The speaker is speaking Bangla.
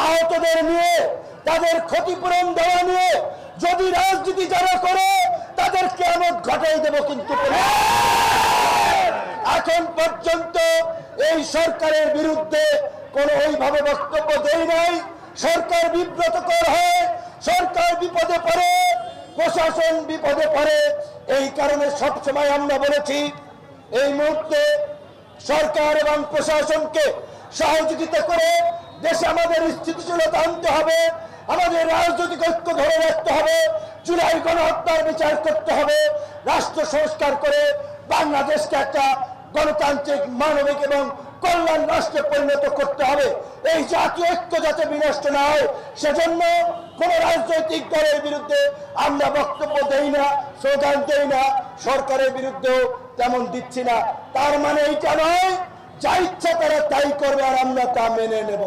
আহতদের নিয়ে, তাদের ক্ষতিপূরণ দেওয়া নিয়ে যদি রাজনীতি যারা করে তাদের কিয়ামত ঘটাই দেব। কিন্তু এখন পর্যন্ত এই সরকারের বিরুদ্ধে কোনো ওইভাবে বক্তব্য দেই নাই। সরকার বিব্রতকর হয়, সরকার বিপদে পড়ে, প্রশাসন বিপদে পড়ে। এই কারণে সবসময় আমরা বলেছি এই মুহূর্তে সরকার এবং প্রশাসনকে সহযোগিতা করে দেশে আমাদের স্থিতিশীলতা আনতে হবে, আমাদের রাজনৈতিক ঐক্য ধরে রাখতে হবে, জুলাই গণহত্যার বিচার করতে হবে, রাষ্ট্র সংস্কার করে বাংলাদেশকে একটা গণতান্ত্রিক, মানবিক এবং কল্যাণ রাষ্ট্রে পরিণত করতে হবে। এই জাতীয় ঐক্য যাতে বিনষ্ট না হয় সেজন্য কোন রাজনৈতিক দলের বিরুদ্ধে আমরা বক্তব্য দেই না, স্লোগান দেই না, সরকারের বিরুদ্ধেও তেমন দিচ্ছি না। তার মানে এইটা নয় যা ইচ্ছা তারা তাই করবে আর আমরা তা মেনে নেব।